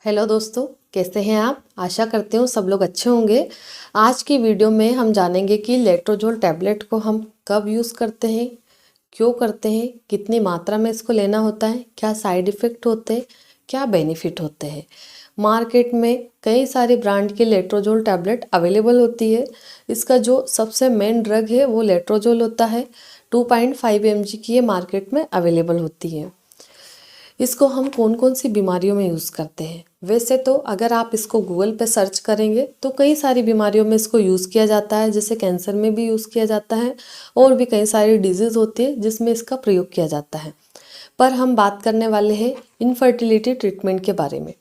Hello दोस्तों, कैसे हैं आप। आशा करती हूँ सब लोग अच्छे होंगे। आज की वीडियो में हम जानेंगे कि लेट्रोजोल टैबलेट को हम कब यूज़ करते हैं, क्यों करते हैं, कितनी मात्रा में इसको लेना होता है, क्या साइड इफ़ेक्ट होते हैं, क्या बेनिफिट होते हैं। मार्केट में कई सारे ब्रांड के लेट्रोजोल टैबलेट अवेलेबल होती है। इसका जो सबसे मेन ड्रग है वो लेट्रोजोल होता है। 2.5 mg की ये मार्केट में अवेलेबल होती है। इसको हम कौन कौन सी बीमारियों में यूज़ करते हैं। वैसे तो अगर आप इसको गूगल पे सर्च करेंगे तो कई सारी बीमारियों में इसको यूज़ किया जाता है, जैसे कैंसर में भी यूज़ किया जाता है और भी कई सारी डिजीज़ होती है जिसमें इसका प्रयोग किया जाता है। पर हम बात करने वाले हैं इनफर्टिलिटी ट्रीटमेंट के बारे में।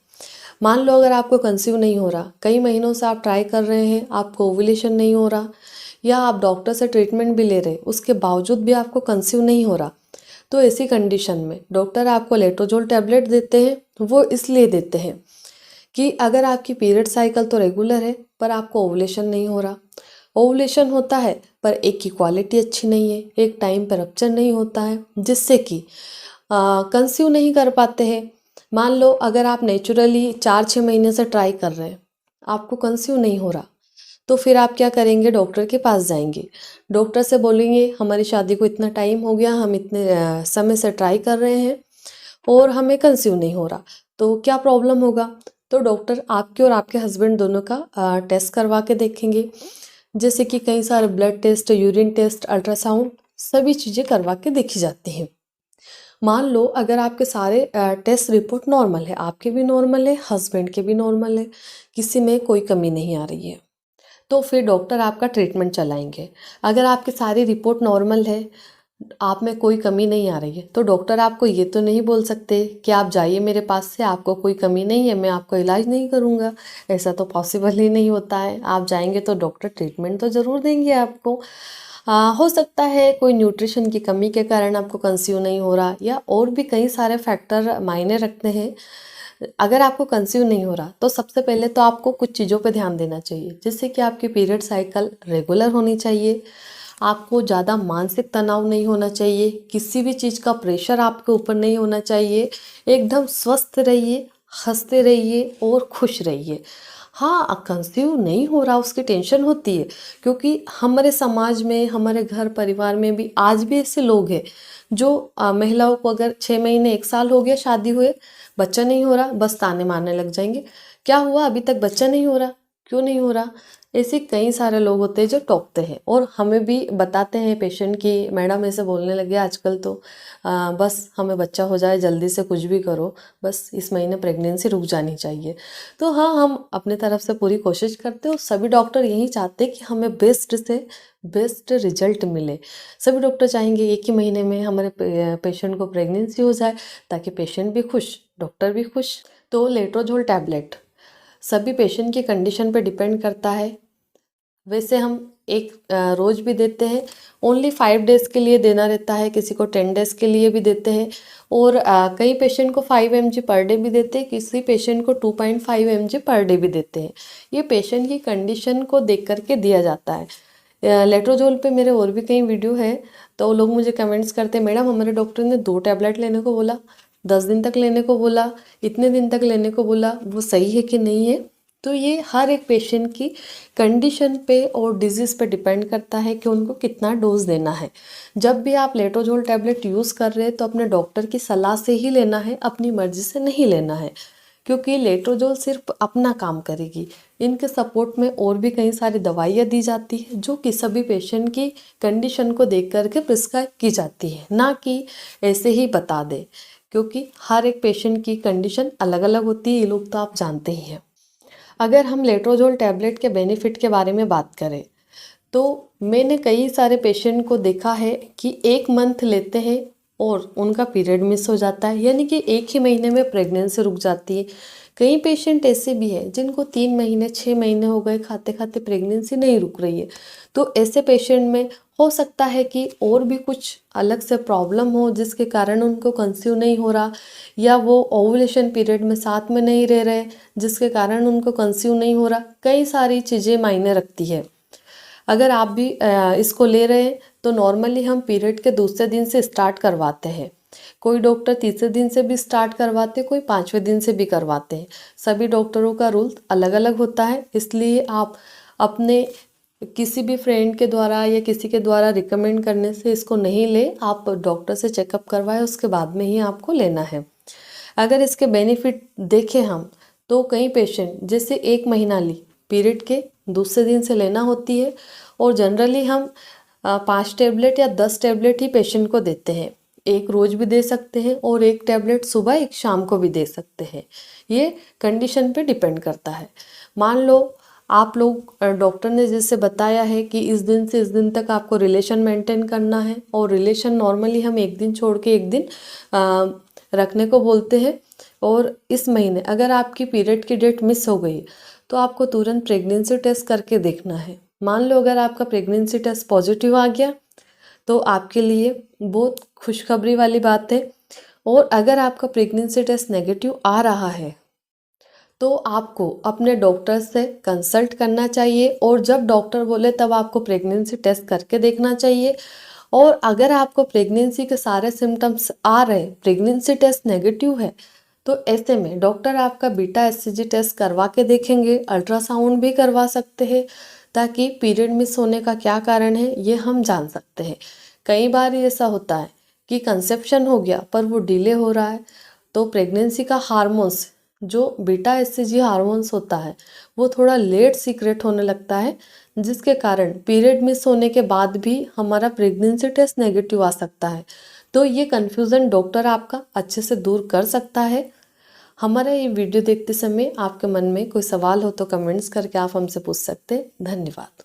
मान लो अगर आपको कंसीव नहीं हो रहा, कई महीनों से आप ट्राई कर रहे हैं, आपको ओव्यूलेशन नहीं हो रहा, या आप डॉक्टर से ट्रीटमेंट भी ले रहे, उसके बावजूद भी आपको कंसीव नहीं हो रहा, तो ऐसी कंडीशन में डॉक्टर आपको लेट्रोजोल टैबलेट देते हैं। वो इसलिए देते हैं कि अगर आपकी पीरियड साइकिल तो रेगुलर है पर आपको ओवुलेशन नहीं हो रहा, ओवुलेशन होता है पर एक की क्वालिटी अच्छी नहीं है, एक टाइम पर रप्चर नहीं होता है, जिससे कि कंसीव नहीं कर पाते हैं। मान लो अगर आप नेचुरली 4-6 महीने से ट्राई कर रहे हैं, आपको कंसीव नहीं हो रहा, तो फिर आप क्या करेंगे, डॉक्टर के पास जाएंगे, डॉक्टर से बोलेंगे हमारी शादी को इतना टाइम हो गया, हम इतने समय से ट्राई कर रहे हैं और हमें कंसीव नहीं हो रहा, तो क्या प्रॉब्लम होगा। तो डॉक्टर आपके और आपके हस्बैंड दोनों का टेस्ट करवा के देखेंगे, जैसे कि कई सारे blood test, urine test, ultrasound, सभी चीज़ें करवा के देखी जाती हैं। मान लो अगर आपके सारे टेस्ट रिपोर्ट नॉर्मल है, आपके भी नॉर्मल है, हस्बैंड के भी नॉर्मल है, किसी में कोई कमी नहीं आ रही है, तो फिर डॉक्टर आपका ट्रीटमेंट चलाएंगे। अगर आपकी सारी रिपोर्ट नॉर्मल है, आप में कोई कमी नहीं आ रही है, तो डॉक्टर आपको ये तो नहीं बोल सकते कि आप जाइए मेरे पास से, आपको कोई कमी नहीं है, मैं आपको इलाज नहीं करूँगा। ऐसा तो पॉसिबल ही नहीं होता है। आप जाएंगे तो डॉक्टर ट्रीटमेंट तो ज़रूर देंगे आपको। हो सकता है कोई न्यूट्रिशन की कमी के कारण आपको कंसीव नहीं हो रहा, या और भी कई सारे फैक्टर मायने रखते हैं। अगर आपको कंसीव नहीं हो रहा तो सबसे पहले तो आपको कुछ चीज़ों पे ध्यान देना चाहिए, जैसे कि आपकी पीरियड साइकिल रेगुलर होनी चाहिए, आपको ज़्यादा मानसिक तनाव नहीं होना चाहिए, किसी भी चीज़ का प्रेशर आपके ऊपर नहीं होना चाहिए, एकदम स्वस्थ रहिए, हंसते रहिए और खुश रहिए। हाँ, कंसीव नहीं हो रहा उसकी टेंशन होती है, क्योंकि हमारे समाज में, हमारे घर परिवार में भी आज भी ऐसे लोग हैं जो महिलाओं को अगर 6 महीने 1 साल हो गया शादी हुए, बच्चा नहीं हो रहा, बस ताने मारने लग जाएंगे, क्या हुआ अभी तक बच्चा नहीं हो रहा, क्यों नहीं हो रहा। ऐसे कई सारे लोग होते हैं जो टोकते हैं और हमें भी बताते हैं पेशेंट की मैडम ऐसे बोलने लगे आजकल तो बस हमें बच्चा हो जाए, जल्दी से कुछ भी करो, बस इस महीने प्रेगनेंसी रुक जानी चाहिए। तो हाँ, हम अपने तरफ से पूरी कोशिश करते हैं और सभी डॉक्टर यही चाहते हैं कि हमें बेस्ट से बेस्ट रिजल्ट मिले। सभी डॉक्टर चाहेंगे एक ही महीने में हमारे पेशेंट को प्रेगनेंसी हो जाए, ताकि पेशेंट भी खुश, डॉक्टर भी खुश। तो लेट्रोजोल टैबलेट सभी पेशेंट की कंडीशन पे डिपेंड करता है। वैसे हम एक रोज़ भी देते हैं, ओनली 5 डेज़ के लिए देना रहता है, किसी को 10 डेज़ के लिए भी देते हैं, और कई पेशेंट को 5 mg पर डे भी देते हैं, किसी पेशेंट को 2.5 mg पर डे भी देते हैं। ये पेशेंट की कंडीशन को देख करके दिया जाता है। लेट्रोजोल पे मेरे और भी कई वीडियो है, तो लोग मुझे कमेंट्स करते हैं मैडम हमारे डॉक्टर ने 2 टैबलेट लेने को बोला, 10 दिन तक लेने को बोला, इतने दिन तक लेने को बोला, वो सही है कि नहीं है। तो ये हर एक पेशेंट की कंडीशन पे और डिजीज़ पे डिपेंड करता है कि उनको कितना डोज देना है। जब भी आप लेट्रोजोल टैबलेट यूज़ कर रहे हैं तो अपने डॉक्टर की सलाह से ही लेना है, अपनी मर्जी से नहीं लेना है, क्योंकि लेट्रोजोल सिर्फ अपना काम करेगी। इनके सपोर्ट में और भी कई सारी दवाइयाँ दी जाती है जो कि सभी पेशेंट की कंडीशन को देख करके प्रिस्क्राइब की जाती है, ना कि ऐसे ही बता दे, क्योंकि हर एक पेशेंट की कंडीशन अलग अलग होती है, ये लोग तो आप जानते ही हैं। अगर हम लेट्रोजोल टैबलेट के बेनिफिट के बारे में बात करें तो मैंने कई सारे पेशेंट को देखा है कि 1 मंथ लेते हैं और उनका पीरियड मिस हो जाता है, यानी कि एक ही महीने में प्रेगनेंसी रुक जाती है। कई पेशेंट ऐसे भी हैं जिनको 3 महीने 6 महीने हो गए खाते खाते प्रेगनेंसी नहीं रुक रही है। तो ऐसे पेशेंट में हो सकता है कि और भी कुछ अलग से प्रॉब्लम हो जिसके कारण उनको कंसीव नहीं हो रहा, या वो ओवुलेशन पीरियड में साथ में नहीं रह रहे जिसके कारण उनको कंसीव नहीं हो रहा। कई सारी चीज़ें मायने रखती है। अगर आप भी इसको ले रहे हैं तो नॉर्मली हम पीरियड के दूसरे दिन से स्टार्ट करवाते हैं, कोई डॉक्टर तीसरे दिन से भी स्टार्ट करवाते हैं, कोई 5वें दिन से भी करवाते हैं। सभी डॉक्टरों का रूल अलग अलग होता है, इसलिए आप अपने किसी भी फ्रेंड के द्वारा या किसी के द्वारा रिकमेंड करने से इसको नहीं ले, आप डॉक्टर से चेकअप करवाएं, उसके बाद में ही आपको लेना है। अगर इसके बेनिफिट देखें हम तो कई पेशेंट जैसे 1 महीना ली, पीरियड के दूसरे दिन से लेना होती है, और जनरली हम 5 टैबलेट या 10 टैबलेट ही पेशेंट को देते हैं। एक रोज भी दे सकते हैं और एक टैबलेट सुबह एक शाम को भी दे सकते हैं। ये कंडीशन पे डिपेंड करता है। मान लो आप लोग डॉक्टर ने जैसे बताया है कि इस दिन से इस दिन तक आपको रिलेशन मेंटेन करना है, और रिलेशन नॉर्मली हम एक दिन छोड़ के एक दिन रखने को बोलते हैं। और इस महीने अगर आपकी पीरियड की डेट मिस हो गई तो आपको तुरंत प्रेगनेंसी टेस्ट करके देखना है। मान लो अगर आपका प्रेगनेंसी टेस्ट पॉजिटिव आ गया तो आपके लिए बहुत खुशखबरी वाली बात है। और अगर आपका प्रेगनेंसी टेस्ट नेगेटिव आ रहा है तो आपको अपने डॉक्टर से कंसल्ट करना चाहिए, और जब डॉक्टर बोले तब आपको प्रेगनेंसी टेस्ट करके देखना चाहिए। और अगर आपको प्रेगनेंसी के सारे सिम्टम्स आ रहे, प्रेगनेंसी टेस्ट नेगेटिव है, तो ऐसे में डॉक्टर आपका बीटा एचसीजी टेस्ट करवा के देखेंगे, अल्ट्रासाउंड भी करवा सकते हैं, ताकि पीरियड मिस होने का क्या कारण है ये हम जान सकते हैं। कई बार ऐसा होता है कि कंसेप्शन हो गया पर वो डिले हो रहा है, तो प्रेगनेंसी का हार्मोन्स जो बीटा एचसीजी हार्मोन्स होता है वो थोड़ा लेट सीक्रेट होने लगता है, जिसके कारण पीरियड मिस होने के बाद भी हमारा प्रेगनेंसी टेस्ट नेगेटिव आ सकता है। तो ये कन्फ्यूज़न डॉक्टर आपका अच्छे से दूर कर सकता है। हमारा ये वीडियो देखते समय आपके मन में कोई सवाल हो तो कमेंट्स करके आप हमसे पूछ सकते हैं। धन्यवाद।